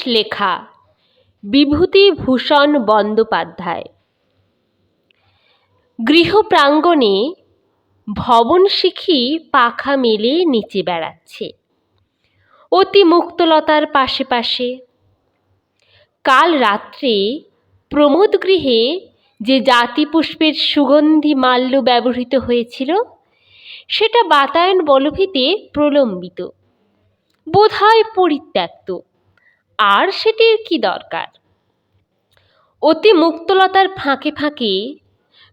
লেখা বিভূতিভূষণ বন্দ্যোপাধ্যায়। গৃহপ্রাঙ্গণে ভবনশিখী পাখা মেলে নিচে বেড়াচ্ছে অতি মুক্তলতার পাশে পাশে। কাল রাত্রে প্রমোদ গৃহে যে জাতিপুষ্পের সুগন্ধি মাল্য ব্যবহৃত হয়েছিল সেটা বাতায়ন বলভিতে প্রলম্বিত, বোধহয় পরিত্যক্ত, আর সেটির কি দরকার। অতি মুক্তলতার ফাঁকে ফাঁকে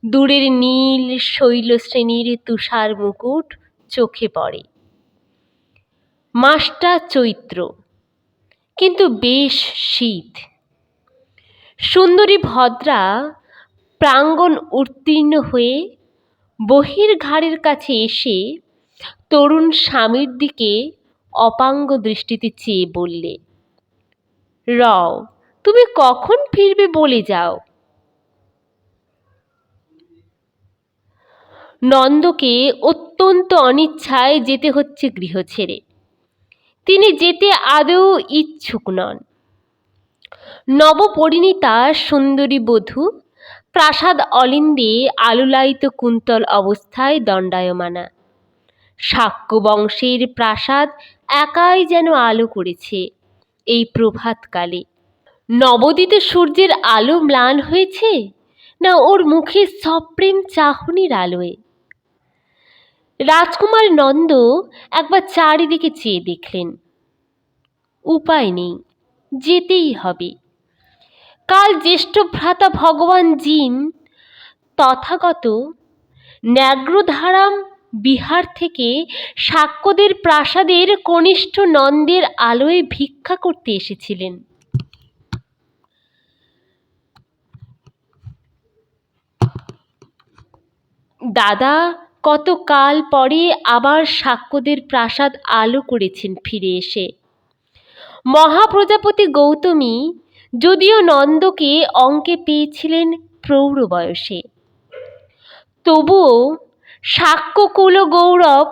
দূরের নীল শৈলশ্রেণীর তুষার মুকুট চোখে পড়ে। মাসটা চৈত্র, কিন্তু বেশ শীত। সুন্দরী ভদ্রা প্রাঙ্গণ উত্তীর্ণ হয়ে বহির্ঘাড়ের কাছে এসে তরুণ স্বামীর দিকে অপাঙ্গ দৃষ্টিতে চেয়ে বললে, রও, তুমি কখন ফিরবে বলে যাও। নন্দকে অত্যন্ত অনিচ্ছায় যেতে হচ্ছে গৃহ ছেড়ে। তিনি যেতে আদৌ ইচ্ছুক নন। নবপরিণীতা সুন্দরী বধূ প্রাসাদ অলিন্দে আলুলায়িত কুন্তল অবস্থায় দণ্ডায়মানা। শাক্য বংশের প্রাসাদ একাই যেন আলো করেছে এই প্রভাতকালে। নবোদিত সূর্যের আলো ম্লান হয়েছে, না ওর মুখে সপ্রেম চাহনির আলোয়? রাজকুমার নন্দ একবার চারিদিকে চেয়ে দেখলেন। উপায় নেই, যেতেই হবে। কাল জ্যেষ্ঠ ভ্রাতা ভগবান জিন তথাগত ন্যাগ্রধারাম বিহার থেকে শাক্যদের প্রাসাদের কনিষ্ঠ নন্দের আলোয় ভিক্ষা করতে এসেছিলেন। দাদা কত কাল পরে আবার শাক্যদের প্রাসাদ আলো করেছেন ফিরে এসে। মহাপ্রজাপতি গৌতমী যদিও নন্দকে অঙ্কে পেয়েছিলেন প্রৌঢ় বয়সে, তবুও শাক্যকুল গৌরব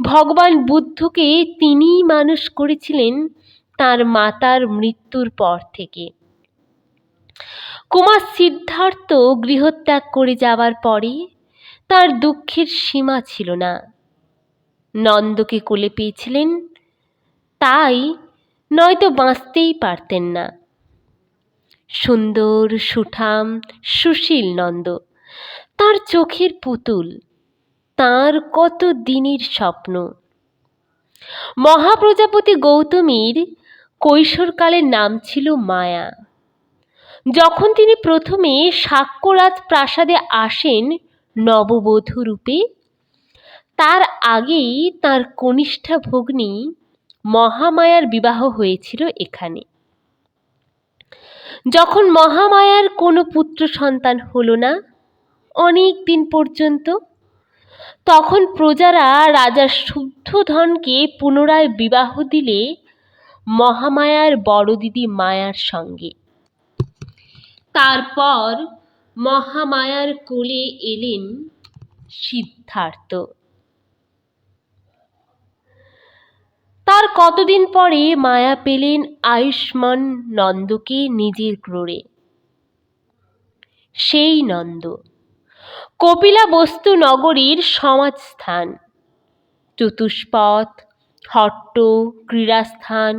ভগবান বুদ্ধকে তিনিই মানুষ করেছিলেন তার মাতার মৃত্যুর পর থেকে। কুমার সিদ্ধার্থ গৃহত্যাগ করে যাবার পরে তার দুঃখের সীমা ছিল না। নন্দকে কোলে পেয়েছিলেন, তাই নয়তো বাঁচতেই পারতেন না। সুন্দর সুঠাম সুশীল নন্দ, তার চোখের পুতুল, তার কত দিনের স্বপ্ন। মহাপ্রজাপতি গৌতমীর কৈশোরকালের নাম ছিল মায়া। যখন তিনি প্রথমে শাক্যরাজ প্রাসাদে আসেন নববধূ রূপে, তার আগেই তার কনিষ্ঠা ভগ্নী মহামায়ার বিবাহ হয়েছিল এখানে। যখন মহামায়ার কোনো পুত্র সন্তান হলো না অনেক দিন পর্যন্ত, তখন প্রজারা রাজা শুদ্ধোধনকে পুনরায় বিবাহ দিলে মহামায়ার বড় দিদি মায়ার সঙ্গে। তারপর মহামায়ার কোলে এলেন সিদ্ধার্থ। তার কতদিন পরে মায়া পেলেন আয়ুষ্মান নন্দকে নিজের ক্রোড়ে। সেই নন্দ কপিলাবস্তু নগরীর সমাজস্থান, চতুষ্পথ, হট্ট, ক্রীড়াস্থান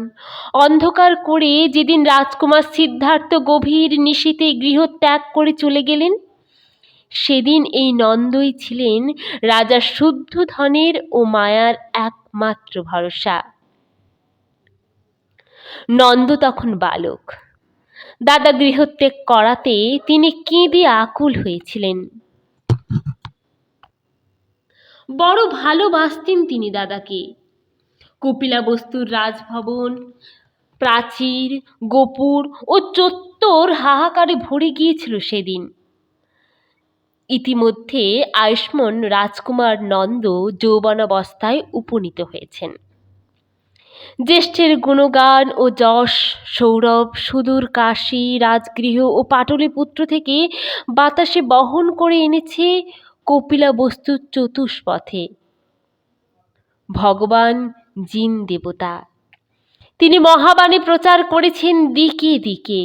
অন্ধকার করে যেদিন রাজকুমার সিদ্ধার্থ গভীর নিশীথে গৃহত্যাগ করে চলে গেলেন, সেদিন এই নন্দই ছিলেন রাজা শুদ্ধোধনের ও মায়ার একমাত্র ভরসা। নন্দ তখন বালক। দাদা গৃহত্যাগ করাতে তিনি কেঁদে আকুল হয়েছিলেন। বড় ভালোবাসতেন তিনি দাদাকে। কপিলাবস্তুর রাজভবন, প্রাচীর, গোপুর ও চত্বর হাহাকারে ভরে গিয়েছিল সেদিন। ইতিমধ্যে আয়ুষ্মান রাজকুমার নন্দ যৌবনাবস্থায় উপনীত হয়েছেন। জ্যেষ্ঠের গুণগান ও যশ সৌরভ সুদূর কাশী রাজগৃহ ও পাটলিপুত্র থেকে বাতাসে বহন করে এনেছে কপিলাবস্তুর চতুষ্পথে। ভগবান জিন দেবতা, তিনি মহাবাণী প্রচার করেছেন দিকে দিকে।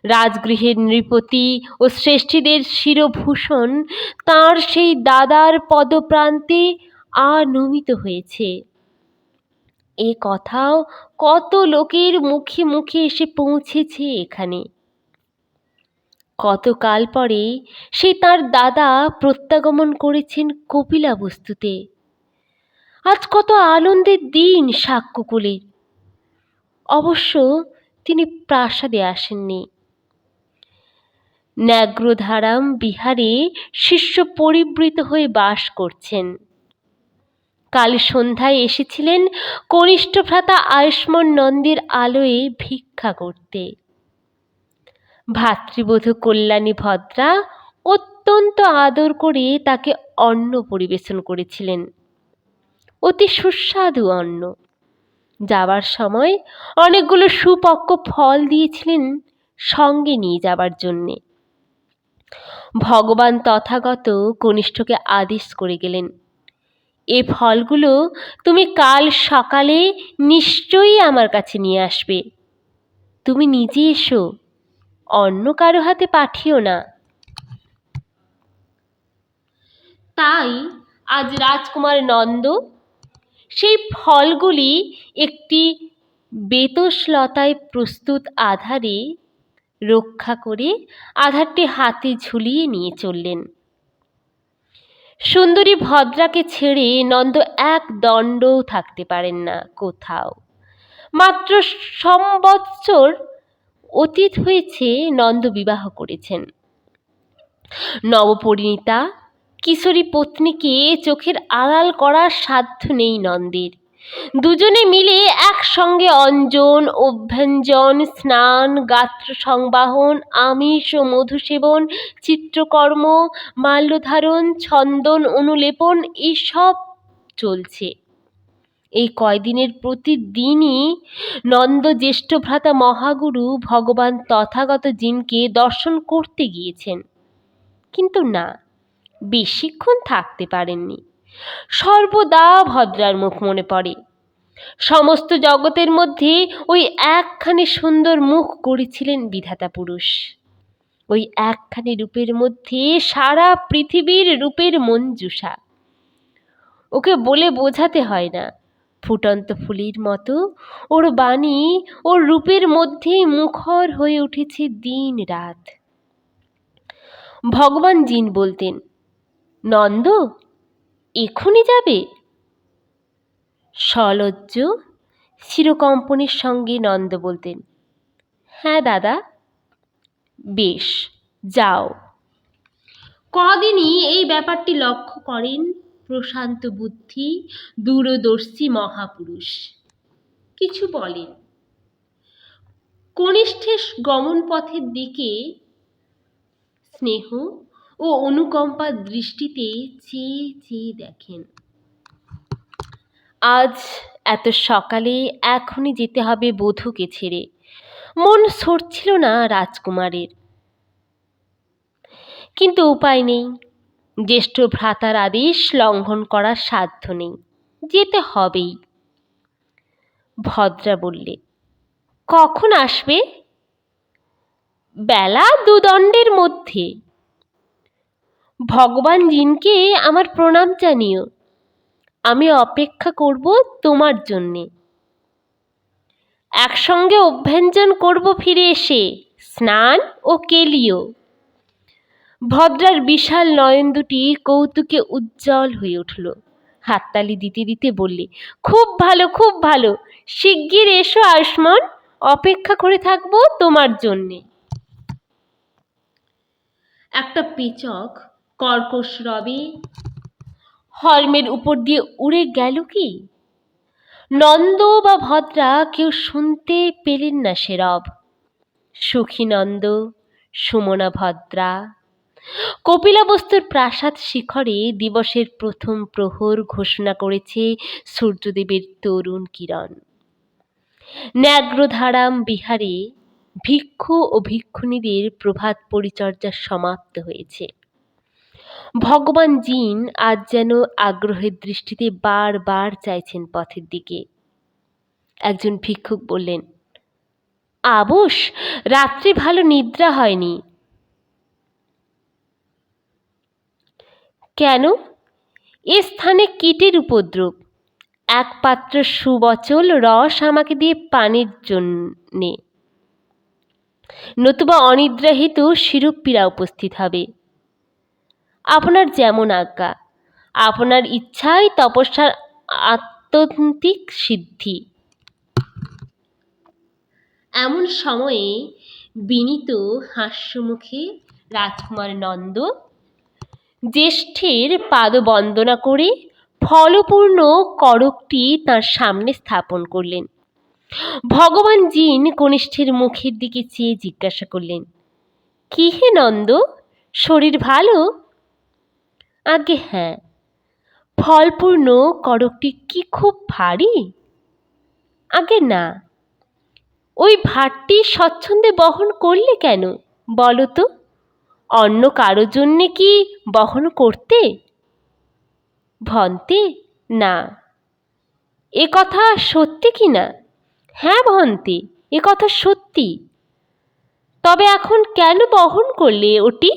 রাজগৃহের নৃপতি ও শ্রেষ্ঠীদের শিরভূষণ তাঁর সেই দাদার পদপ্রান্তে আনমিত হয়েছে। এ কথাও কত লোকের মুখে মুখে এসে পৌঁছেছে এখানে। কতকাল পরে সে তার দাদা প্রত্যাগমন করেছেন কপিলাবস্তুতে। আজ কত আনন্দের দিন সাক্ষ্যকুলের। অবশ্য তিনি প্রাসাদে আসেননি। ন্যাগ্রধারাম বিহারে শিষ্য পরিবৃত হয়ে বাস করছেন। কাল সন্ধ্যায় এসেছিলেন কনিষ্ঠ ভ্রাতা আয়ুষ্মান নন্দের আলোয় ভিক্ষা করতে। ভাতৃবধূ কল্যাণী ভদ্রা অত্যন্ত আদর করে তাকে অন্ন পরিবেশন করেছিলেন, অতি সুস্বাদু অন্ন। যাবার সময় অনেকগুলো সুপক্ক ফল দিয়েছিলেন সঙ্গে নিয়ে যাবার জন্যে। ভগবান তথাগত কনিষ্ঠকে আদেশ করে গেলেন, এ ফলগুলো তুমি কাল সকালে নিশ্চয়ই আমার কাছে নিয়ে আসবে। তুমি নিজে এসো, অন্য কারো হাতে পাঠিও না। তাই আজ রাজকুমার নন্দ সেই ফলগুলি একটি বেতসলতায় প্রস্তুত আধারে রক্ষা করে আধারটি হাতে ঝুলিয়ে নিয়ে চললেন। সুন্দরী ভদ্রাকে ছেড়ে নন্দ এক দণ্ডও থাকতে পারেন না কোথাও। মাত্র সম্বৎসর অতীত হয়েছে নন্দ বিবাহ করেছেন। নবপরিণীতা কিশোরী পত্নীকে চোখের আড়াল করার সাধ্য নেই নন্দের। দুজনে মিলে একসঙ্গে অঞ্জন, অভ্যঞ্জন, স্নান, গাত্র সংবাহন, আমিষ ও মধুসেবন, চিত্রকর্ম, মাল্যধারণ, ছন্দন, অনুলেপন এইসব চলছে। এই কয়দিনের প্রতিদিনই নন্দ জ্যেষ্ঠ ভ্রাতা মহাগুরু ভগবান তথাগত জিনকে দর্শন করতে গিয়েছেন, কিন্তু না, বেশিক্ষণ থাকতে পারেননি। সর্বদা ভদ্রার মুখ মনে পড়ে। সমস্ত জগতের মধ্যে ওই একখানি সুন্দর মুখ গড়েছিলেন বিধাতা পুরুষ। ওই একখানি রূপের মধ্যে সারা পৃথিবীর রূপের মঞ্জুষা। ওকে বলে বোঝাতে হয় না। ফুটন্ত ফুলের মতো ওর বাণী ওর রূপের মধ্যে মুখর হয়ে উঠেছে দিন রাত। ভগবান জিন বলতেন, নন্দ এখনই যাবে? সলজ্জ শিরকম্পনের সঙ্গে নন্দ বলতেন, হ্যাঁ দাদা। বেশ, যাও। কদিনই এই ব্যাপারটি লক্ষ্য করেন প্রশান্ত বুদ্ধি দূরদর্শী মহাপুরুষ। কিছু বলেন। কনিষ্ঠের গমন পথের দিকে স্নেহ ও অনুকম্পার দৃষ্টিতে চেয়ে চেয়ে দেখেন। আজ এত সকালে এখনই যেতে হবে বধূকে ছেড়ে। মন সরছিল না রাজকুমারের, কিন্তু উপায় নেই। জ্যেষ্ঠ ভ্রাতার আদেশ লঙ্ঘন করার সাধ্য নেই, যেতে হবেই। ভদ্রা বললে, কখন আসবে? বেলা দুদণ্ডের মধ্যে। ভগবান জিনকে আমার প্রণাম জানিও। আমি অপেক্ষা করব তোমার জন্যে। একসঙ্গে অভ্যঞ্জন করব ফিরে এসে, স্নান ও কেলিও। ভদ্রার বিশাল নয়ন দুটি কৌতুকে উজ্জ্বল হয়ে উঠল। হাততালি দিতে দিতে বললে, খুব ভালো, খুব ভালো। শিগগির এসো আয়ুষ্মান, অপেক্ষা করে থাকবো তোমার জন্যে। একটা পেচক কর্কশ রবে হলমের উপর দিয়ে উড়ে গেল কি? নন্দ বা ভদ্রা কেউ শুনতে পেলেন না সে রব। সুখীনন্দ, সুমনা ভদ্রা। কপিলাবস্তুর প্রাসাদ শিখরে দিবসের প্রথম প্রহর ঘোষণা করেছে সূর্যদেবের তরুণ কিরণ। ন্যাগ্রধারাম বিহারে ভিক্ষু ও ভিক্ষুণীদের প্রভাত পরিচর্যা সমাপ্ত হয়েছে। ভগবান জিন আজ যেন আগ্রহের দৃষ্টিতে বারবার চাইছেন পথের দিকে। একজন ভিক্ষুক বললেন, আবশ, রাত্রে ভালো নিদ্রা হয়নি। কেন? এ স্থানে কীটের উপদ্রব। এক পাত্র সুবচল রস আমাকে দিয়ে পানির জন্যে, নতুবা অনিদ্রা হেতু শিরোপীড়া উপস্থিত হবে। আপনার যেমন আজ্ঞা। আপনার ইচ্ছাই তপস্যার আত্যন্তিক সিদ্ধি। এমন সময়ে বিনীত হাস্যমুখে রাজকুমার নন্দ জ্যেষ্ঠের পাদবন্দনা করে ফলপূর্ণ করকটি তাঁর সামনে স্থাপন করলেন। ভগবান জিন কনিষ্ঠের মুখের দিকে চেয়ে জিজ্ঞাসা করলেন, কি হে নন্দ, শরীর ভালো? আজ্ঞে হ্যাঁ। ফলপূর্ণ করকটি কি খুব ভারী? আজ্ঞে না। ওই ভারটি স্বচ্ছন্দে বহন করলে কেন বলো তো? অন্য কারো জন্যে কি বহন করতে? ভন্তে, না। এ কথা সত্যি কি না? হ্যাঁ ভন্তে, এ কথা সত্যি। তবে এখন কেন বহন করলে ওটি?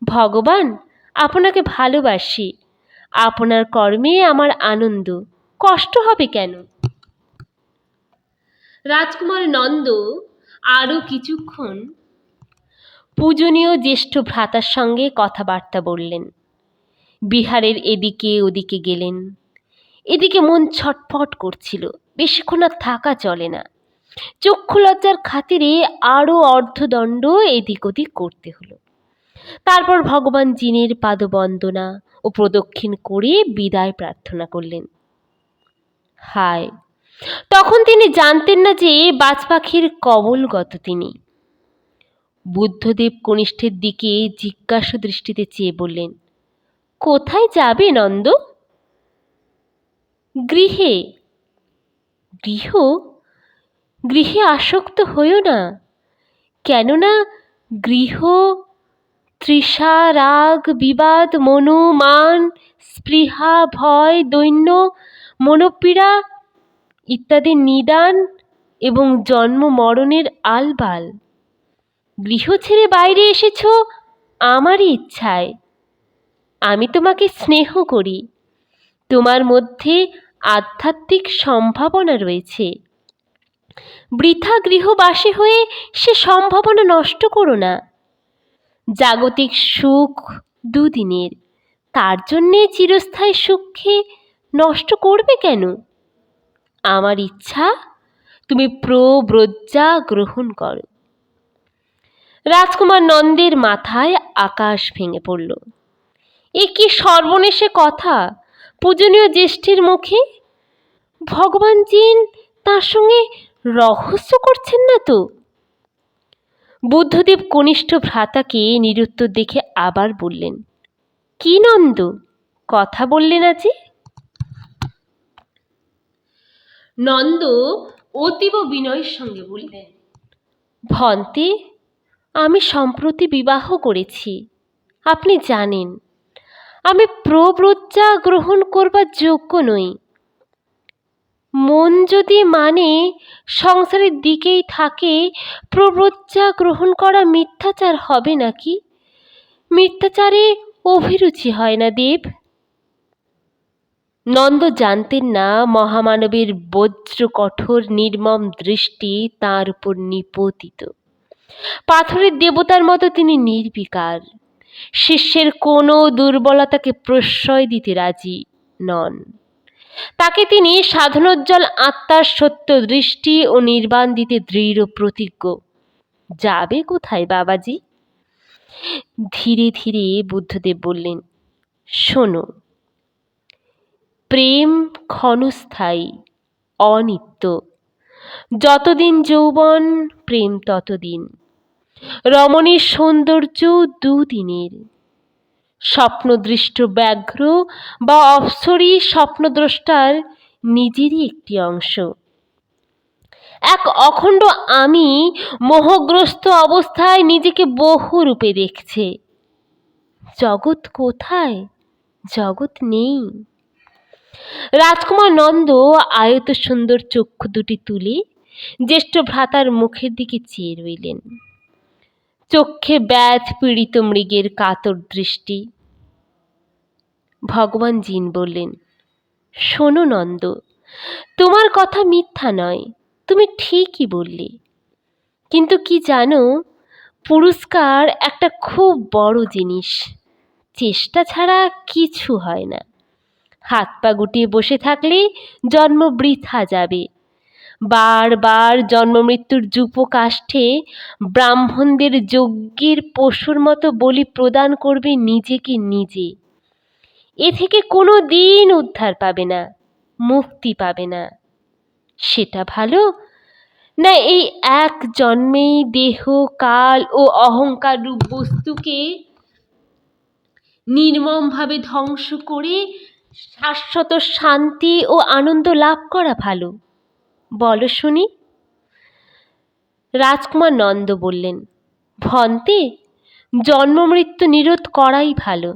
ভগবান, আপনাকে ভালোবাসি। আপনার কর্মে আমার আনন্দ, কষ্ট হবে কেন? রাজকুমার নন্দ আরও কিছুক্ষণ পূজনীয় জ্যেষ্ঠ ভ্রাতার সঙ্গে কথাবার্তা বললেন। বিহারের এদিকে ওদিকে গেলেন। এদিকে মন ছটফট করছিল, বেশিক্ষণ আর থাকা চলে না। চক্ষু লজ্জার খাতিরে আরও অর্ধদণ্ড এদিক ওদিক করতে হলো। তারপর ভগবান জিনের পাদবন্দনা ও প্রদক্ষিণ করে বিদায় প্রার্থনা করলেন। হায়, তখন তিনি জানতেন না যে বাজ পাখির কবলগত তিনি। বুদ্ধদেব কনিষ্ঠের দিকে জিজ্ঞাসু দৃষ্টিতে চেয়ে বললেন, কোথায় যাবে নন্দ? গৃহে। গৃহ? গৃহে আসক্ত হইও না, কেননা গৃহ তৃষা, রাগ, বিবাদ, মনু, মান, স্পৃহা, ভয়, দৈন্য, মনোপীড়া ইত্যাদি নিদান এবং জন্ম মরণের আলবাল। গৃহ ছেড়ে বাইরে এসেছ আমারই ইচ্ছায়। আমি তোমাকে স্নেহ করি। তোমার মধ্যে আধ্যাত্মিক সম্ভাবনা রয়েছে। বৃথা গৃহবাসী হয়ে সে সম্ভাবনা নষ্ট করো না। জাগতিক সুখ দুদিনের, তার জন্যে চিরস্থায়ী সুখকে নষ্ট করবে কেন? আমার ইচ্ছা তুমি প্রব্রজ্যা গ্রহণ করো। রাজকুমার নন্দের মাথায় আকাশ ভেঙে পড়ল। এ কি সর্বনেশে কথা পূজনীয় জ্যেষ্ঠের মুখে! ভগবান জিন তার সঙ্গে রহস্য করছেন না তো? বুদ্ধদেব কনিষ্ঠ ভ্রাতাকে নিরুত্তর দেখে আবার বললেন, কি নন্দ, কথা বললে না যে? নন্দ অতীব বিনয়ের সঙ্গে বললেন, ভন্তে, আমি সম্প্রতি বিবাহ করেছি। আপনি জানেন আমি প্রব্রজ্যা গ্রহণ করবার যোগ্য নই। মন যদি মানে সংসারের দিকেই থাকে, প্রব্রজ্যা গ্রহণ করা মিথ্যাচার হবে নাকি? মিথ্যাচারে অভিরুচি হয় না দেব? নন্দ জানতেন না মহামানবের বজ্র কঠোর নির্মম দৃষ্টি তাঁর উপর নিপতিত। পাথরের দেবতার মতো তিনি নির্বিকার, শিষ্যের কোনো দুর্বলতাকে প্রশ্রয় দিতে রাজি নন। তাকে তিনি সাধনোজ্জ্বল আত্মার সত্য দৃষ্টি ও নির্বাণ দিতে দৃঢ় প্রতিজ্ঞ। যাবে কোথায় বাবাজি? ধীরে ধীরে বুদ্ধদেব বললেন, শোনো, প্রেম ক্ষণস্থায়ী, অনিত্য। যতদিন যৌবন, প্রেম ততদিন। রমণীর সৌন্দর্য দুদিনের। স্বপ্নদৃষ্ট ব্যাঘ্র বা অপ্সরী স্বপ্নদ্রষ্টার নিজেরই একটি অংশ। এক অখণ্ড আমি মোহগ্রস্ত অবস্থায় নিজেকে বহু রূপে দেখছে। জগৎ কোথায়? জগৎ নেই। রাজকুমার নন্দ আয়ত সুন্দর চক্ষু দুটি তুলে জ্যেষ্ঠ ভ্রাতার মুখের দিকে চেয়ে রইলেন, চক্ষে ব্যাধ পীড়িত মৃগের কাতর দৃষ্টি। ভগবান জিন বললেন, শোনো নন্দ, তোমার কথা মিথ্যা নয়, তুমি ঠিকই বললে, কিন্তু কি জানো, পুরস্কার একটা খুব বড় জিনিস, চেষ্টা ছাড়া কিছু হয় না। হাত পা গুটিয়ে বসে থাকলে জন্ম বৃথা যাবে। বারবার জন্ম মৃত্যুর যূপকাষ্ঠে ব্রাহ্মণদের যজ্ঞের পশুর মতো বলি প্রদান করবে নিজেকে নিজে। এ থেকে কোনো দিন উদ্ধার পাবে না, মুক্তি পাবে না। সেটা ভালো না এই এক জন্মেই দেহ কাল ও অহংকার রূপ বস্তুকে নির্মমভাবে ধ্বংস করে শাশ্বত শান্তি ও আনন্দ লাভ করা ভালো? বলো শুনি। রাজকুমার নন্দ বললেন, ভন্তে, জন্ম মৃত্যু নিরোধ করাই ভালো।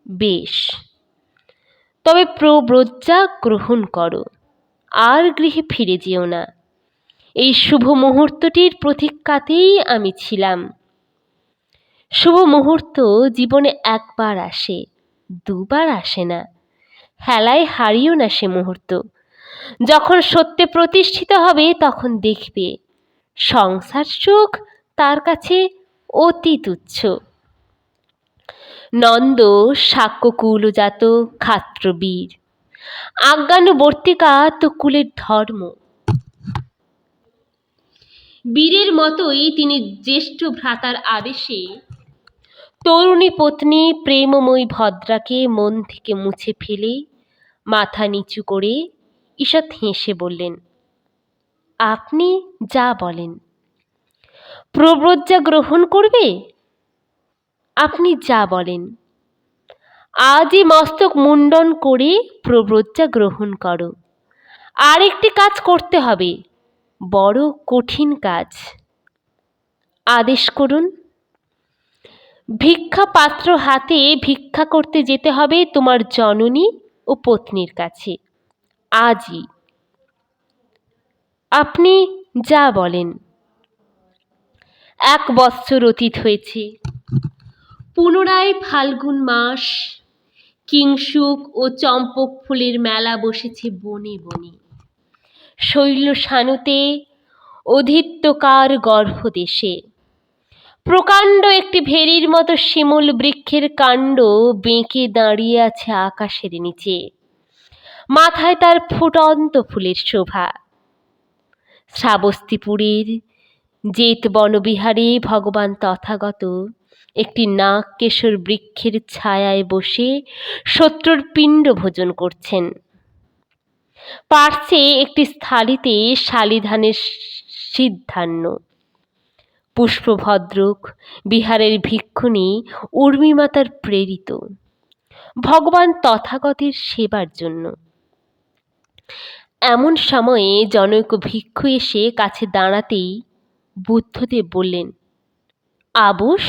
বেশ, তবে প্রব্রজ্জা গ্রহণ করো, আর গৃহে ফিরে যেও না। এই শুভ মুহূর্তটির প্রতীক্ষাতেই আমি ছিলাম। শুভ মুহূর্ত জীবনে একবার আসে, দুবার আসে না। হেলায় হারিও না সে মুহূর্ত। যখন সত্যে প্রতিষ্ঠিত হবে তখন দেখবে সংসার সুখ তার কাছে অতি তুচ্ছ। নন্দ শাক্যকুলজাত ক্ষাত্রবীর, আজ্ঞানুবর্তিকা তো কুলের ধর্ম। বীরের মতোই তিনি জ্যেষ্ঠ ভ্রাতার আদেশে তরুণী পত্নী প্রেমময়ী ভদ্রাকে মন থেকে মুছে ফেলে মাথা নিচু করে ঈষৎ হেসে বললেন, আপনি যা বলেন। প্রব্রজ্জা গ্রহণ করবে? আপনি যা বলেন। আজই মস্তক মুন্ডন করে প্রব্রজ্জা গ্রহণ করো। আর একটি কাজ করতে হবে, বড় কঠিন কাজ। আদেশ করুন। ভিক্ষা পাত্র হাতে ভিক্ষা করতে যেতে হবে তোমার জননী ও পত্নীর কাছে আজই। আপনি যা বলেন। 1 বৎসর অতীত হয়েছে। পুনরায় ফাল্গুন মাস, কিংসুক ও চম্পক ফুলের মেলা বসেছে বনে বনে। শৈল সানুতে অধিত্যকার গর্ভদেশে প্রকাণ্ড একটি ভেরির মতো শিমুল বৃক্ষের কাণ্ড বেঁকে দাঁড়িয়ে আছে আকাশের নিচে। মাথায় তার ফুটন্ত ফুলের শোভা। শ্রাবস্তিপুরের জেত বনবিহারে ভগবান তথাগত একটি নাগকেশর বৃক্ষের ছায়ায় বসে শত্রুর পিণ্ড ভোজন করছেন। পার্শ্বে একটি থালিতে শালিধানের সিদ্ধান্ন। পুষ্পভদ্রক বিহারের ভিক্ষুণী উর্মিমাতার প্রেরিত, ভগবান তথাগতের সেবার জন্য। এমন সময়ে জনৈক ভিক্ষু এসে কাছে দাঁড়াতেই বুদ্ধদেব বললেন, আবুস,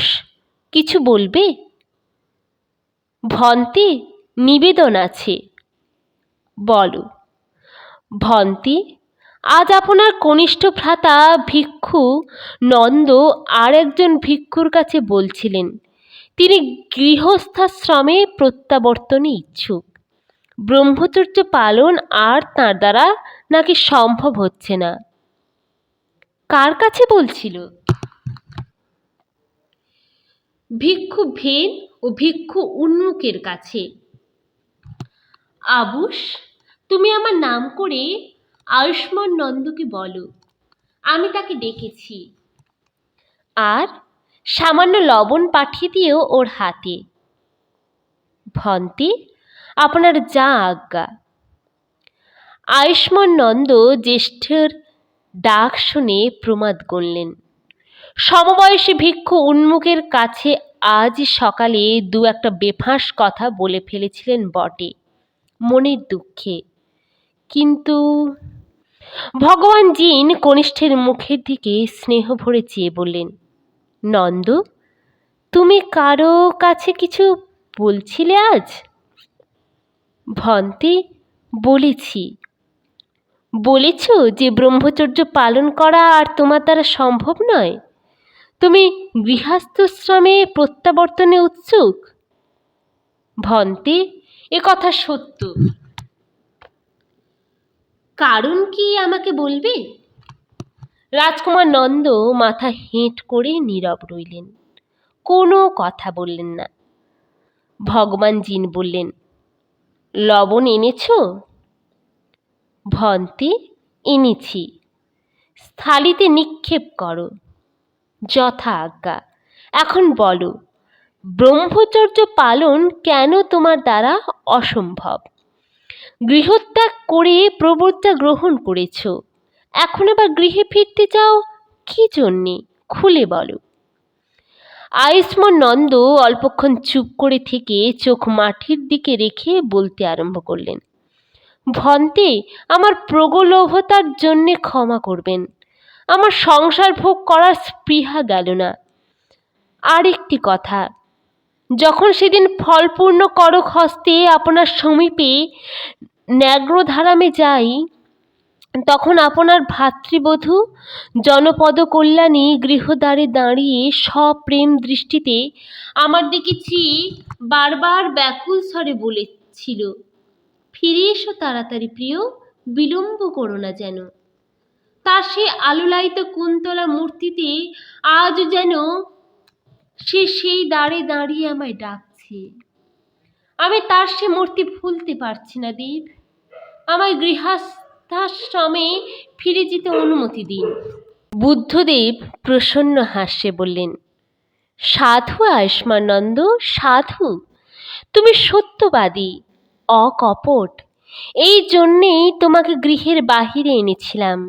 কিছু বলবে? ভন্তে, নিবেদন আছে। বলো। ভন্তে, আজ আপনার কনিষ্ঠ ভ্রাতা ভিক্ষু নন্দ আর একজন ভিক্ষুর কাছে বলছিলেন তিনি গৃহস্থাশ্রমে প্রত্যাবর্তনে ইচ্ছুক। ব্রহ্মচর্য পালন আর তাঁর দ্বারা নাকি সম্ভব হচ্ছে না। কার কাছে বলছিল? ভিক্ষু ভেন ও ভিক্ষু উন্মুকের কাছে। আবুস, তুমি আমার নাম করে আয়ুষ্মান নন্দকে বলো, আমি তাকে ডেকেছি। আর সামান্য লবণ পাঠিয়ে দিও ওর হাতে। ভন্তে, আপনার যা আজ্ঞা। আয়ুষ্মান নন্দ জ্যেষ্ঠের ডাক শুনে প্রমাদ গণলেন। সমবয়সী ভিক্ষু উন্মুকের কাছে আজ সকালে 2-1 বেফাঁস কথা বলে ফেলেছিলেন বটে, মনের দুঃখে। কিন্তু ভগবান জিন কনিষ্ঠের মুখের দিকে স্নেহ ভরে চেয়ে বললেন, নন্দ, তুমি কারো কাছে কিছু বলছিলে আজ? ভন্তে, বলেছি। বলেছ যে ব্রহ্মচর্য পালন করা আর তোমার দ্বারা সম্ভব নয়। তুমি গৃহস্থশ্রমে প্রত্যাবর্তনে উৎসুক। ভন্তে, এ কথা সত্য। কারণ কি আমাকে বলবে? রাজকুমার নন্দ মাথা হেঁট করে নীরব রইলেন, কোনো কথা বললেন না। ভগবান জিন বললেন, লবণ এনেছ? ভন্তে, এনেছি। থালিতে নিক্ষেপ করো। যথা আজ্ঞা। এখন বলো, ব্রহ্মচর্য পালন কেন তোমার দ্বারা অসম্ভব? গৃহত্যাগ করে প্রবর্তা গ্রহণ করেছ, এখন আবার গৃহে ফিরতে চাও কি জন্যে? খুলে বলো। আয়ুষ্মান নন্দ অল্পক্ষণ চুপ করে থেকে চোখ মাটির দিকে রেখে বলতে আরম্ভ করলেন, ভন্তে, আমার প্রগলভতার জন্যে ক্ষমা করবেন। আমার সংসার ভোগ করার স্পৃহা গেল না। আর একটি কথা, যখন সেদিন ফলপূর্ণ করক হস্তে আপনার সমীপে ন্যাগ্রধারামে যাই, তখন আপনার ভাতৃবধূ জনপদ কল্যাণী গৃহদ্বারে দাঁড়িয়ে সপ্রেম দৃষ্টিতে আমার দিকে চেয়ে বারবার ব্যাকুল স্বরে বলেছিল, ফিরে এসো তাড়াতাড়ি প্রিয়, বিলম্ব করো না যেন। তার সে আলোলায়িত কুন্তলা মূর্তিতে আজ যেন সে সেই দ্বারে দাঁড়িয়ে আমায় ডাকছে। আমি তার সে মূর্তি ভুলতে পারছি না দেব। আমায় গৃহস্থাশ্রমে ফিরে যেতে অনুমতি দিন। বুদ্ধদেব প্রসন্ন হাস্যে বললেন, সাধু আয়ুষ্মান নন্দ, সাধু। তুমি সত্যবাদী, অকপট। এই জন্যেই তোমাকে গৃহের বাহিরে এনেছিলাম।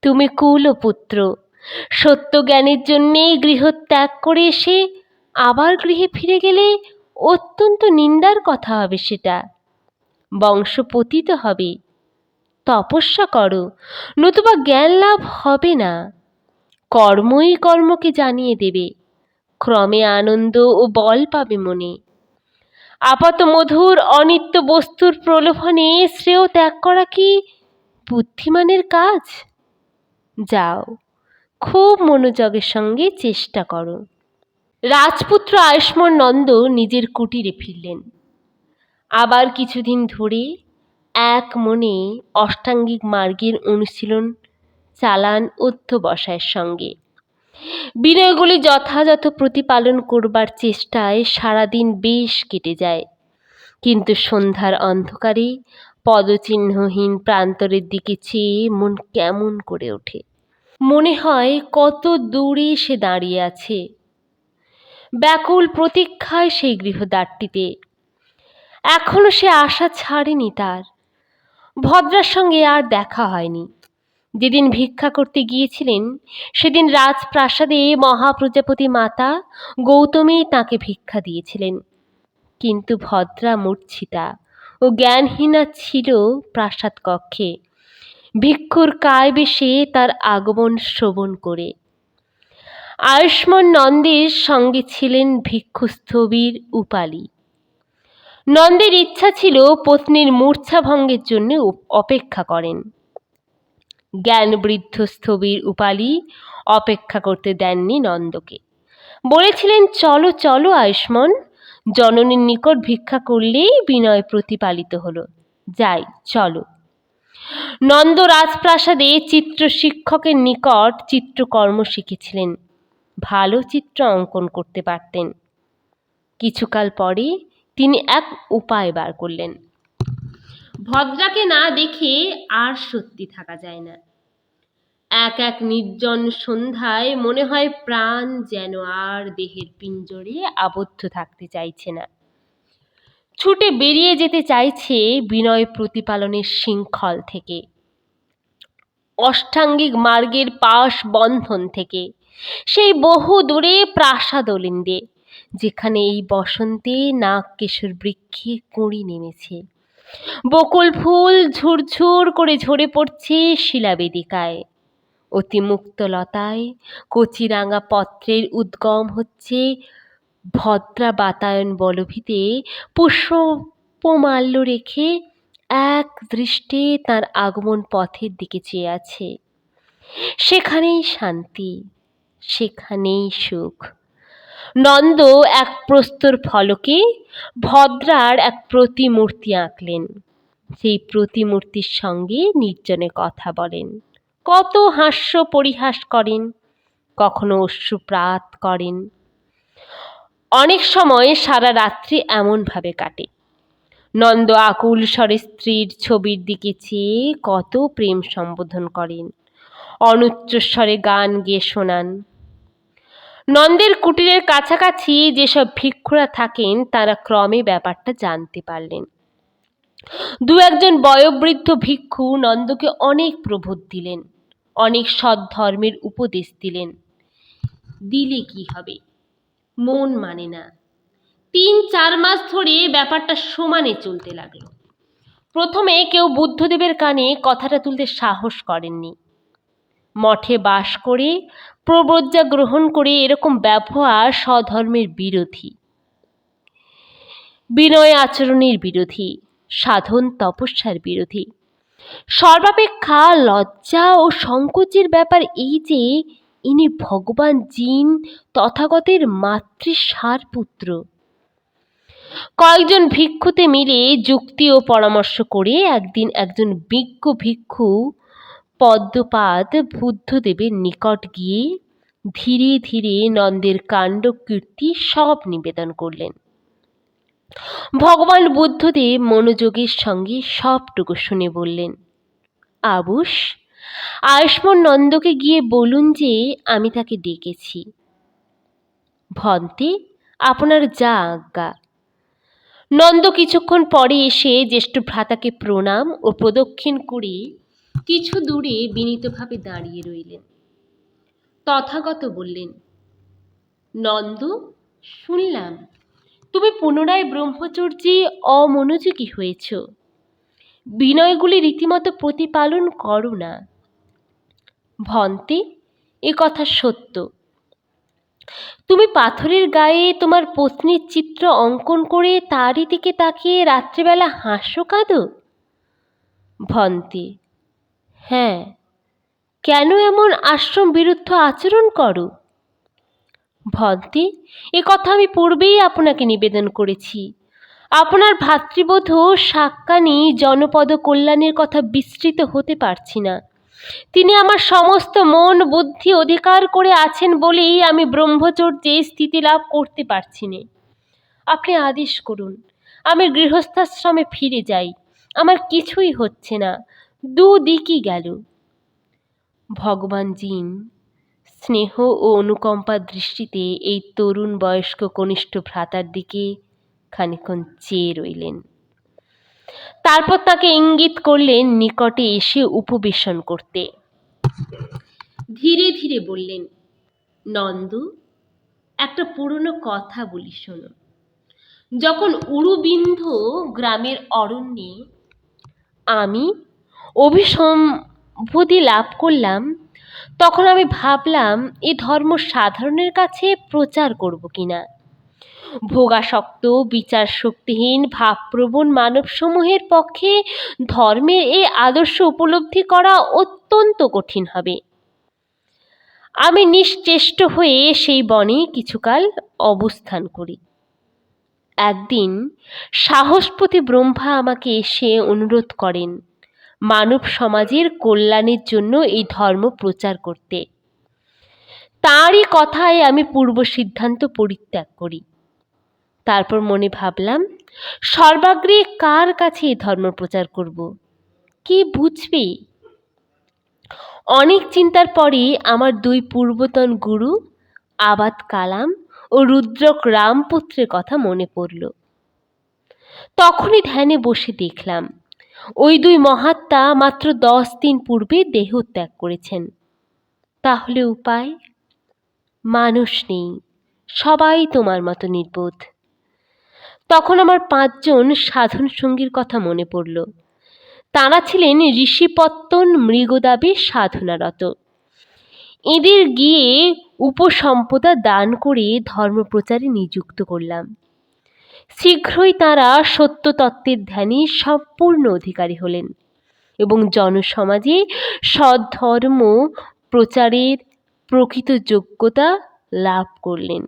তুমি কুলপুত্র। সত্য জ্ঞানের জন্যেই গৃহত্যাগ করে এসে আবার গৃহে ফিরে গেলে অত্যন্ত নিন্দার কথা হবে সেটা। বংশ পতিত হবে। তপস্যা করো, নতুবা জ্ঞান লাভ হবে না। কর্মই কর্মকে জানিয়ে দেবে। ক্রমে আনন্দ ও বল পাবে মনে। আপাত মধুর অনিত্য বস্তুর প্রলোভনে শ্রেয় ত্যাগ করা কি বুদ্ধিমানের কাজ? যাও, খুব মনোযোগের সঙ্গে চেষ্টা করো। রাজপুত্র আয়ুষ্মান নন্দ নিজের কুটিরে ফিরলেন। আবার কিছুদিন ধরে এক মনে অষ্টাঙ্গিক মার্গের অনুশীলন চালান অধ্যবসায়ের সঙ্গে। বিনয়গুলি যথাযথ প্রতিপালন করবার চেষ্টায় সারাদিন বেশ কেটে যায়, কিন্তু সন্ধ্যার অন্ধকারে পদচিহ্নহীন প্রান্তরের দিকে চেয়ে মন কেমন করে ওঠে। মনে হয় কত দূরে সে দাঁড়িয়ে আছে, ব্যাকুল প্রতীক্ষায় সেই গৃহদ্বারটিতে। এখনো সে আশা ছাড়েনি তার। ভদ্রার সঙ্গে আর দেখা হয়নি। যেদিন ভিক্ষা করতে গিয়েছিলেন সেদিন রাজপ্রাসাদে মহাপ্রজাপতি মাতা গৌতমী তাকে ভিক্ষা দিয়েছিলেন, কিন্তু ভদ্রা মূর্ছিতা ও জ্ঞানহীনা ছিল প্রাসাদ কক্ষে, ভিক্ষুর কায় বেশে তার আগমন শ্রবণ করে। আয়ুষ্মান নন্দের সঙ্গে ছিলেন ভিক্ষুস্থবির উপালি। নন্দের ইচ্ছা ছিল পত্নীর মূর্ছাভঙ্গের জন্য অপেক্ষা করেন। জ্ঞানবৃদ্ধ স্থবির উপালি অপেক্ষা করতে দেননি নন্দকে। বলেছিলেন, চলো চলো আয়ুষ্মান, জননীর নিকট ভিক্ষা করলেই বিনয় প্রতিপালিত হলো। যাই, চলো। নন্দ রাজপ্রাসাদে চিত্র শিক্ষকের নিকট চিত্রকর্ম শিখেছিলেন। ভালো চিত্র অঙ্কন করতে পারতেন। কিছুকাল পরে তিনি এক উপায় বার করলেন। ভদ্রাকে না দেখে আর সত্যি থাকা যায় না। এক এক নির্জন সন্ধ্যায় মনে হয় প্রাণ যেন আর দেহের পিঞ্জরে আবদ্ধ থাকতে চাইছে না, ছুটে বেরিয়ে যেতে চাইছে বিনয় প্রতিপালনের শৃঙ্খল থেকে, অষ্টাঙ্গিক মার্গের পাশ বন্ধন থেকে, সেই বহু দূরে প্রাসাদ অলিন্দে, যেখানে এই বসন্তে নাগকেশর বৃক্ষে কুঁড়ি নেমেছে, বকুল ফুল ঝুরঝুর করে ঝরে পড়ছে শিলাবেদিকায়, অতি মুক্ত লতায় কচি রাঙা পত্রের উদ্গম হচ্ছে ভদ্রা বাতায়ন বলভিতে পুষ্প পুষ্পমাল্য রেখে এক দৃষ্টে তার আগমন পথের দিকে চেয়ে আছে। সেখানেই শান্তি, সেখানেই সুখ। নন্দ এক প্রস্তর ফলকে ভদ্রার এক প্রতিমূর্তি আঁকলেন। সেই প্রতিমূর্তির সঙ্গে নির্জনে কথা বলেন, কত হাস্য পরিহাস করেন, কখনো অশ্রুপাত করেন। অনেক সময় সারা রাত্রি এমনভাবে কাটে। নন্দ আকুল স্বরে স্ত্রীর ছবির দিকে চেয়ে কত প্রেম সম্বোধন করেন, অনুচ্চস্বরে গান গেয়ে শোনান। নন্দের কুটিরের কাছাকাছি যেসব ভিক্ষুরা থাকেন তারা ক্রমে ব্যাপারটা জানতে পারলেন। দু একজন বয়োবৃদ্ধ ভিক্ষু নন্দকে অনেক প্রবোধ দিলেন, অনেক সৎধর্মের উপদেশ দিলেন। দিলে কি হবে, মন মানে না। ৩-৪ মাস ধরে ব্যাপারটা সমানে চলতে লাগলো। প্রথমে কেউ বুদ্ধদেবের কানে কথাটা তুলতে সাহস করেননি। মঠে বাস করে প্রব্রজ্ঞা গ্রহণ করে এরকম ব্যবহার স্বধর্মের বিরোধী, বিনয় আচরণের বিরোধী, সাধন তপস্যার বিরোধী। সর্বাপেক্ষা লজ্জা ও সংকোচের ব্যাপার এই যে ইনি ভগবান জিন তথাগতের মাতৃসার পুত্র। কয়েকজন ভিক্ষুতে মিলে যুক্তি ও পরামর্শ করে একদিন একজন বিজ্ঞ ভিক্ষু পদ্মপাদ বুদ্ধদেবের নিকট গিয়ে ধীরে ধীরে নন্দের কাণ্ড কীর্তি সব নিবেদন করলেন। ভগবান বুদ্ধদেব মনোযোগের সঙ্গে সবটুকু শুনে বললেন, আবুস, আয়ুষ্মান নন্দকে গিয়ে বলুন যে আমি তাকে ডেকেছি। ভন্তে, আপনার যা আজ্ঞা। নন্দ কিছুক্ষণ পরে এসে জ্যেষ্ঠ ভ্রাতাকে প্রণাম ও প্রদক্ষিণ করে কিছু দূরে বিনীতভাবে দাঁড়িয়ে রইলেন। তথাগত বললেন, নন্দ, শুনলাম তুমি পুনরায় ব্রহ্মচর্যে অমনোযোগী হয়েছ। বিনয়গুলি রীতিমতো প্রতিপালন করো না। ভন্তে, এ কথা সত্য। তুমি পাথরের গায়ে তোমার পত্নীর চিত্র অঙ্কন করে তারই দিকে তাকিয়ে রাত্রিবেলা হাসো কাঁদো। ভন্তে, হ্যাঁ, কেন এমন আশ্রম বিরুদ্ধ আচরণ করো? ভন্তে, এ কথা আমি পূর্বেই আপনাকে নিবেদন করেছি। আপনার ভ্রাতৃবোধ সাক্কানি জনপদ কল্যাণের কথা বিস্তৃত হতে পারছি না। তিনি আমার সমস্ত মন বুদ্ধি অধিকার করে আছেন বলেই আমি ব্রহ্মচর্যে স্থিতি লাভ করতে পারছি না। আপনি আদেশ করুন, আমি গৃহস্থাশ্রমে ফিরে যাই। আমার কিছুই হচ্ছে না, দুদিকই গেল। ভগবান জিন স্নেহ ও অনুকম্পার দৃষ্টিতে এই তরুণ বয়স্ক কনিষ্ঠ ভ্রাতার দিকে খানিকক্ষণ চেয়ে রইলেন। তারপর তাকে ইঙ্গিত করলেন নিকটে এসে উপবেশন করতে। ধীরে ধীরে বললেন, নন্দ, একটা পুরনো কথা বলি শোনো। যখন উরুবিন্ধ গ্রামের অরণ্যে আমি অভিসম্ভূতি লাভ করলাম, তখন আমি ভাবলাম এ ধর্ম সাধারণের কাছে প্রচার করব কিনা। ভোগাসক্ত, বিচার শক্তিহীন, ভাবপ্রবণ মানবসমূহের পক্ষে ধর্মের এই আদর্শ উপলব্ধি করা অত্যন্ত কঠিন হবে। আমি নিশ্চেষ্ট হয়ে সেই বনে কিছুকাল অবস্থান করি। একদিন সাহসপতি ব্রহ্মা আমাকে এসে অনুরোধ করেন মানব সমাজের কল্যাণের জন্য এই ধর্ম প্রচার করতে। তাঁরই কথায় আমি পূর্ব সিদ্ধান্ত পরিত্যাগ করি। তারপর মনে ভাবলাম, সর্বাগ্রে কার কাছে এই ধর্ম প্রচার করব, কে বুঝবে? অনেক চিন্তার পরে আমার 2 পূর্বতন গুরু আবাদ কালাম ও রুদ্রক রামপুত্রের কথা মনে পড়ল। তখনই ধ্যানে বসে দেখলাম ওই 2 মহাত্মা মাত্র 10 দিন পূর্বে দেহত্যাগ করেছেন। তাহলে উপায়? মানুষ নেই, সবাই তোমার মতো নির্বোধ। তখন আমার 5 জন সাধন সঙ্গীর কথা মনে পড়ল। তাঁরা ছিলেন ঋষিপত্তন মৃগদাবে সাধনারত। এদের গিয়ে উপসম্পদা দান করে ধর্মপ্রচারে নিযুক্ত করলাম। শীঘ্রই তাঁরা সত্যতত্ত্বের ধ্যানে সম্পূর্ণ অধিকারী হলেন এবং জনসমাজে সদ্ধর্ম প্রচারের প্রকৃত যোগ্যতা লাভ করলেন।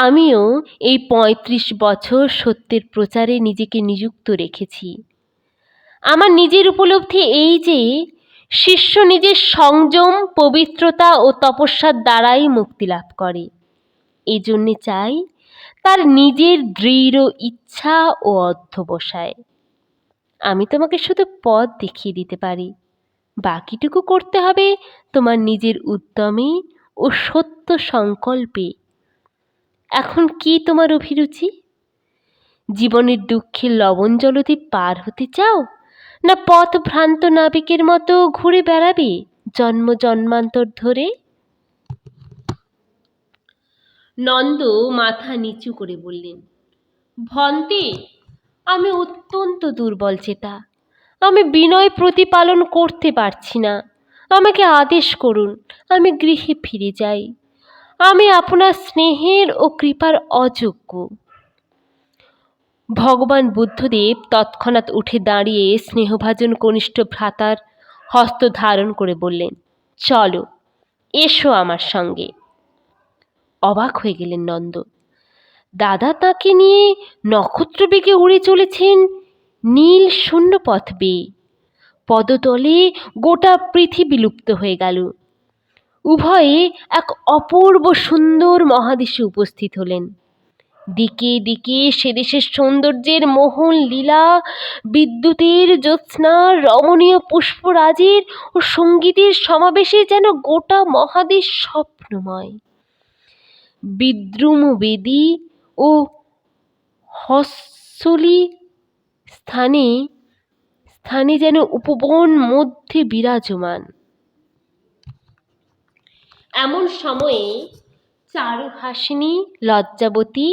আমিও এই ৩৫ বছর সত্যের প্রচারে নিজেকে নিযুক্ত রেখেছি। আমার নিজের উপলব্ধি এই যে শিষ্য নিজের সংযম, পবিত্রতা ও তপস্যার দ্বারাই মুক্তি লাভ করে। এই জন্যে চাই তার নিজের দৃঢ় ইচ্ছা ও অধ্যবসায়। আমি তোমাকে শুধু পথ দেখিয়ে দিতে পারি, বাকিটুকু করতে হবে তোমার নিজের উদ্যমে ও সত্য সংকল্পে। এখন কি তোমার অভিরুচি? জীবনের দুঃখের লবণ জলদি পার হতে চাও, না পথ ভ্রান্ত নাবিকের মতো ঘুরে বেড়াবে জন্ম জন্মান্তর ধরে? নন্দ মাথা নিচু করে বললেন, ভন্তে, আমি অত্যন্ত দুর্বল চেতা। আমি বিনয় প্রতিপালন করতে পারছি না। আমাকে আদেশ করুন, আমি গৃহে ফিরে যাই। আমি আপনার স্নেহের ও কৃপার অযোগ্য। ভগবান বুদ্ধদেব তৎক্ষণাৎ উঠে দাঁড়িয়ে স্নেহভাজন কনিষ্ঠ ভ্রাতার হস্ত ধারণ করে বললেন, চলো, এসো আমার সঙ্গে। অবাক হয়ে গেলেন নন্দ। দাদা তাকে নিয়ে নক্ষত্রবেগে উড়ে চলেছেন নীল শূন্য পথ বেয়ে। পদতলে গোটা পৃথিবী লুপ্ত হয়ে গেল। উভয়ে এক অপূর্ব সুন্দর মহাদেশে উপস্থিত হলেন। দিকে দিকে সে দেশের সৌন্দর্যের মোহন লীলা, বিদ্যুতের জ্যোৎস্না, রমণীয় পুষ্পরাজের ও সঙ্গীতের সমাবেশে যেন গোটা মহাদেশ স্বপ্নময়। বিদ্রুম বেদী ও হস্যলি স্থানে স্থানে যেন উপবন মধ্যে বিরাজমান। এমন সময়ে চারুহাসিনী, লজ্জাবতী,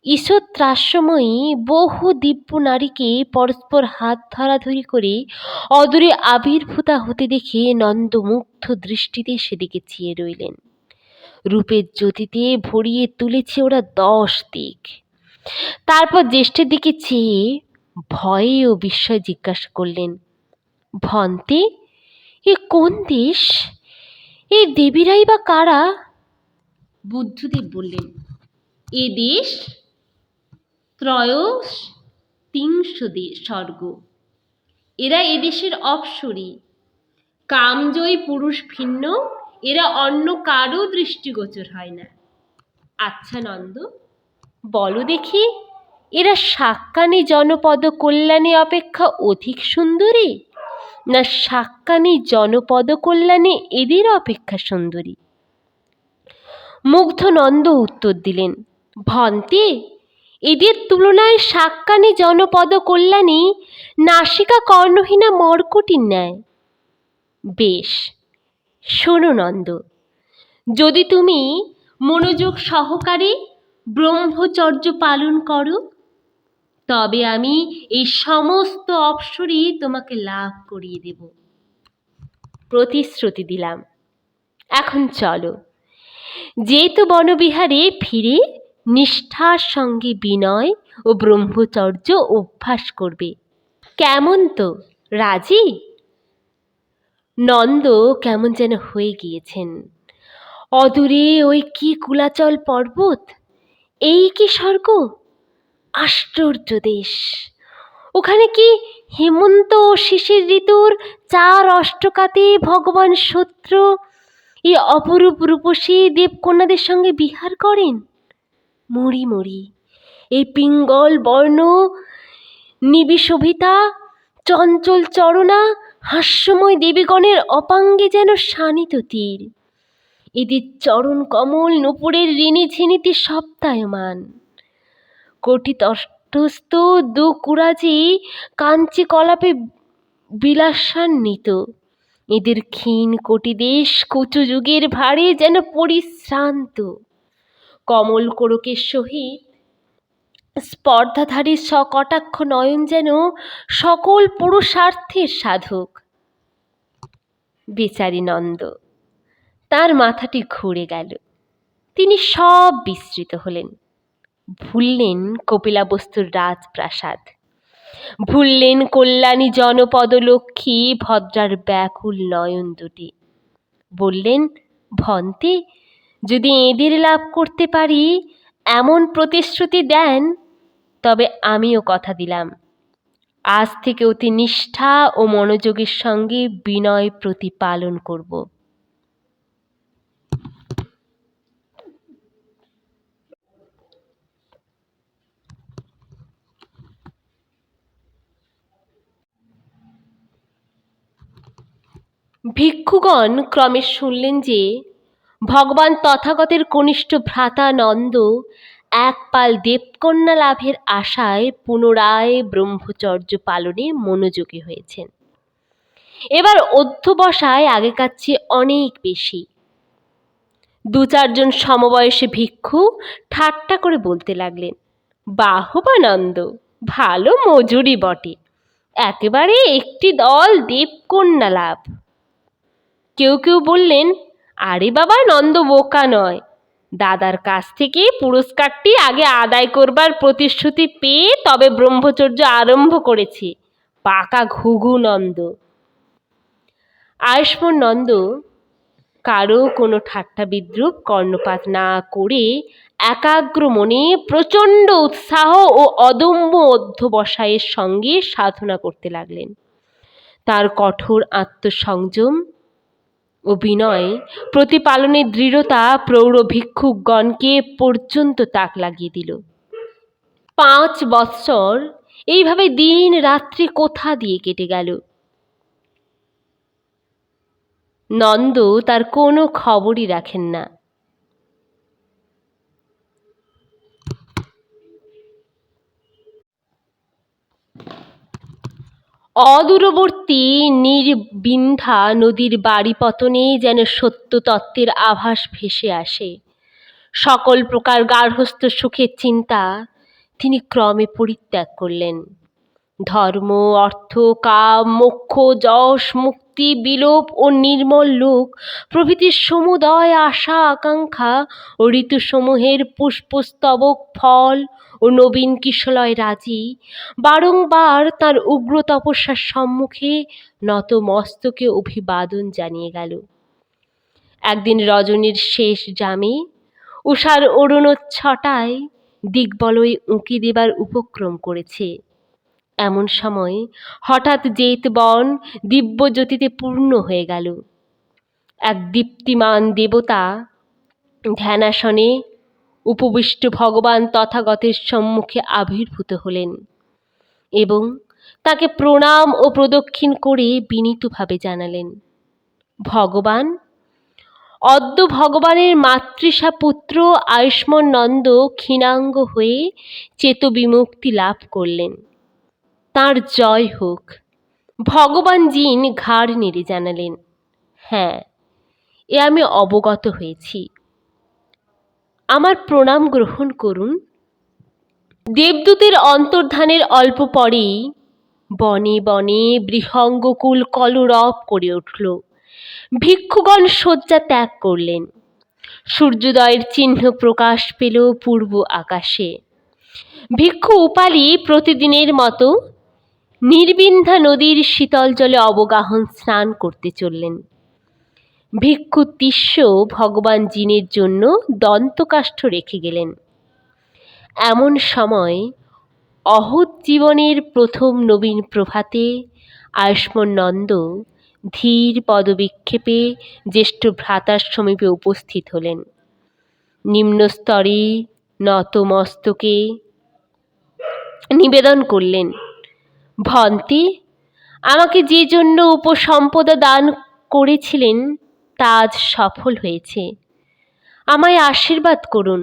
ঈষৎত্রাস্যময়ী বহু দিব্য নারীকে পরস্পর হাত ধরাধরি করে অদূরে আবির্ভূতা হতে দেখে নন্দ মুগ্ধ দৃষ্টিতে সেদিকে চেয়ে রইলেন। রূপের জ্যোতিতে ভরিয়ে তুলেছে ওরা 10 দিক। তারপর জ্যেষ্ঠের দিকে চেয়ে ভয়ে ও বিস্ময়ে জিজ্ঞাসা করলেন, ভন্তে, এ কোন দেশ? এই দেবীরাই বা কারা? বুদ্ধদেব বললেন, এ দেশ ত্রয়োস্ত্রিংশ স্বর্গ। এরা এদেশের অপ্সরী, কামজয়ী পুরুষ ভিন্ন এরা অন্য কারও দৃষ্টিগোচর হয় না। আচ্ছা নন্দ, বলো দেখি, এরা সাক্কানি জনপদ কল্যাণী অপেক্ষা অধিক সুন্দরী, না সাক্কানি জনপদ কল্যাণী এদের অপেক্ষা সুন্দরী? মুগ্ধ নন্দ উত্তর দিলেন, ভন্তে, এদের তুলনায় সাক্কানি জনপদ কল্যাণী নাসিকা কর্ণহীনা মর্কটির ন্যায়। বেশ, শোনো নন্দ, যদি তুমি মনোযোগ সহকারে ব্রহ্মচর্য পালন করো, তবে আমি এই সমস্ত অপ্সরী তোমাকে লাভ করিয়ে দেব। প্রতিশ্রুতি দিলাম। এখন চলো, যেহেতু বনবিহারে ফিরে নিষ্ঠার সঙ্গে বিনয় ও ব্রহ্মচর্য অভ্যাস করবে। কেমন, তো রাজি? নন্দ কেমন যেন হয়ে গিয়েছেন। অদূরে ওই কি কুলাচল পর্বত, এই কি স্বর্গ! আশ্চর্য দেশ! ওখানে কি হেমন্ত ও শিশির ঋতুর 4 অষ্টকাতে ভগবান সত্য এই অপরূপ রূপসী দেবকন্যাদের সঙ্গে বিহার করেন? মরি মরি, এই পিঙ্গল বর্ণ নিবিশোভিতা চঞ্চল চরণা হাস্যময় দেবীগণের অপাঙ্গে যেন শানিত তীর। এদের চরণ কমল নূপুরের ঋণী ঝিনিতে সপ্তায়মান। কোটি তটস্থ দুকুরাজি কাঞ্চি কলাপে বিলাসান্বিত। এদের ক্ষীণ কোটিদেশ কুচু যুগের ভারে যেন পরিশ্রান্ত। কমল কোরকের সহিত স্পর্ধাধারী সকটাক্ষ নয়ন যেন সকল পুরুষার্থের সাধক। বেচারি নন্দ, তার মাথাটি ঘুরে গেল। তিনি সব বিস্মৃত হলেন। ভুললেন কপিলাবস্তুর রাজপ্রাসাদ, ভুললেন কল্যাণী জনপদ লক্ষ্মী ভদ্রার ব্যাকুল নয়ন দুটি। বললেন, ভন্তে, যদি এদের লাভ করতে পারি এমন প্রতিশ্রুতি দেন, তবে আমিও কথা দিলাম, আজ থেকে অতি নিষ্ঠা ও মনোযোগের সঙ্গে বিনয় প্রতিপালন করব। ভিক্ষুগণ ক্রমে শুনলেন যে ভগবান তথাগতের কনিষ্ঠ ভ্রাতা নন্দ এক পাল দেবকন্যা লাভের আশায় পুনরায় ব্রহ্মচর্য পালনে মনোযোগী হয়েছেন। এবার অধ্যবসায় আগেকার চেয়ে অনেক বেশি। দু চারজন সমবয়সী ভিক্ষু ঠাট্টা করে বলতে লাগলেন, বাহবা নন্দ, ভালো মজুরি বটে, একেবারে একটি দল দেবকন্যা লাভ। কেউ কেউ বললেন, আরে বাবা, নন্দ বোকা নয়, দাদার কাছ থেকে পুরস্কারটি আগে আদায় করবার প্রতিশ্রুতি পেয়ে তবে ব্রহ্মচর্য আরম্ভ করেছে, পাকা ঘুঘু নন্দ। আয়ুষ্মান নন্দ কারো কোনো ঠাট্টা বিদ্রূপ কর্ণপাত না করে একাগ্র মনে প্রচণ্ড উৎসাহ ও অদম্য অধ্যবসায়ের সঙ্গে সাধনা করতে লাগলেন। তার কঠোর আত্মসংযম ও বিনয় প্রতিপালনের দৃঢ়তা প্রৌঢ় ভিক্ষুকগণকে পর্যন্ত তাক লাগিয়ে দিল। 5 বৎসর এইভাবে দিন রাত্রি কোথা দিয়ে কেটে গেল। নন্দ তার কোনো খবরই রাখেন না। অদূরবর্তী নির্বিন্ধ্যা নদীর বাড়ি পতনে যেন সত্য তত্ত্বের আভাস ভেসে আসে। সকল প্রকার গার্হস্থ্য সুখের চিন্তা তিনি ক্রমে পরিত্যাগ করলেন। ধর্ম, অর্থ, কাম, মোক্ষ, যশ, মুক্তি, বিলোপ ও নির্মল লোক প্রভৃতির সমুদয় আশা আকাঙ্ক্ষা ও ঋতুসমূহের পুষ্পস্তবক ফল ও নবীন কিশলয় রাজি বারংবার তার উগ্র তপস্যার সম্মুখে নত মস্তকে অভিবাদন জানিয়ে গেল। একদিন রজনীর শেষ জামে উষার অরুণোচ্ছটায় দিগ্বলয় উঁকি দেবার উপক্রম করেছে। এমন সময় হঠাৎ জেত বন দিব্যজ্যোতিতে পূর্ণ হয়ে গেল। এক দীপ্তিমান দেবতা ধ্যানাসনে উপবিষ্ট ভগবান তথাগতের সম্মুখে আবির্ভূত হলেন এবং তাকে প্রণাম ও প্রদক্ষিণ করে বিনীতভাবে জানালেন, ভগবান, অদ্য ভগবানের মাতৃষা পুত্র আয়ুষ্মান নন্দ ক্ষীণাঙ্গ হয়ে চেতবিমুক্তি লাভ করলেন, তাঁর জয় হোক। ভগবান জিন ঘাড় নেড়ে জানালেন, হ্যাঁ, এ আমি অবগত হয়েছি, আমার প্রণাম গ্রহণ করুন। দেবদূতের অন্তর্ধানের অল্প পরেই বনে বনে বৃহঙ্গকুল কলরব করে উঠল। ভিক্ষুগণ শয্যা ত্যাগ করলেন। সূর্যোদয়ের চিহ্ন প্রকাশ পেল পূর্ব আকাশে। ভিক্ষু উপালি প্রতিদিনের মতো নির্বিন্ধ্যা নদীর শীতল জলে অবগাহন স্নান করতে চললেন। ভিক্ষু তিস্য ভগবান জিনের জন্য দন্তকাষ্ঠ রেখে গেলেন। এমন সময় অহৎ জীবনের প্রথম নবীন প্রভাতে আয়ুষ্মান নন্দ ধীর পদবিক্ষেপে জ্যেষ্ঠ ভ্রাতার সমীপে উপস্থিত হলেন। নিম্নস্তরে নত মস্তকে নিবেদন করলেন, ভন্তে, আমাকে যে জন্য উপসম্পদা দান করেছিলেন তা আজ সফল হয়েছে, আমায় আশীর্বাদ করুন।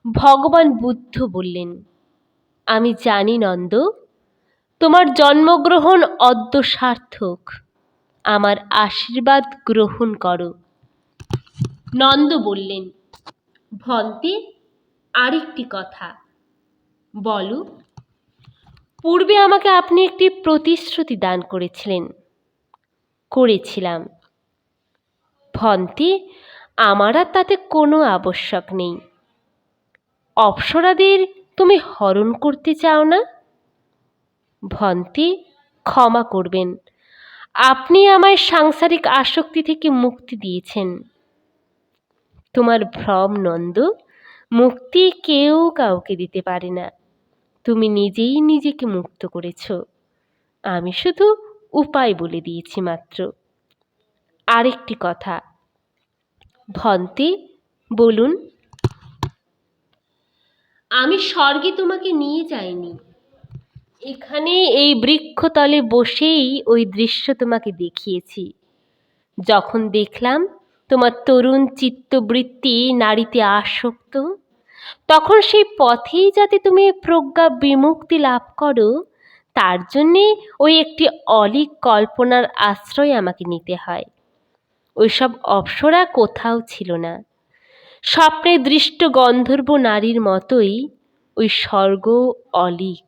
ভগবান বুদ্ধ বললেন, আমি জানি নন্দ, তোমার জন্মগ্রহণ অদ্য সার্থক, আমার আশীর্বাদ গ্রহণ করো। নন্দ বললেন, ভন্তে, আরেকটি কথা বলো। পূর্বে আমাকে আপনি একটি প্রতিশ্রুতি দান করেছিলেন। করেছিলাম। ভন্তে, আমার আর তাতে কোনো আবশ্যক নেই। অপ্সরাদের তুমি হরণ করতে চাও না? ভন্তে, ক্ষমা করবেন, আপনি আমায় সাংসারিক আসক্তি থেকে মুক্তি দিয়েছেন। তোমার ভ্রম নন্দ, মুক্তি কেউ কাউকে দিতে পারে না। তুমি নিজেই নিজেকে মুক্ত করেছ, আমি শুধু উপায় বলে দিয়েছি মাত্র। আরেকটি কথা। ভন্তে, বলুন। আমি স্বর্গে তোমাকে নিয়ে যাইনি, এখানে এই বৃক্ষতলে বসেই ওই দৃশ্য তোমাকে দেখিয়েছি। যখন দেখলাম তোমার তরুণ চিত্তবৃত্তি নারীতে আসক্ত, তখন সেই পথেই যাতে তুমি প্রজ্ঞা বিমুক্তি লাভ করো, তার জন্যে ওই একটি অলীক কল্পনার আশ্রয় আমাকে নিতে হয়। ওইসব অপ্সরা কোথাও ছিল না। স্বপ্নে দৃষ্ট গন্ধর্ব নারীর মতোই ওই স্বর্গ অলীক।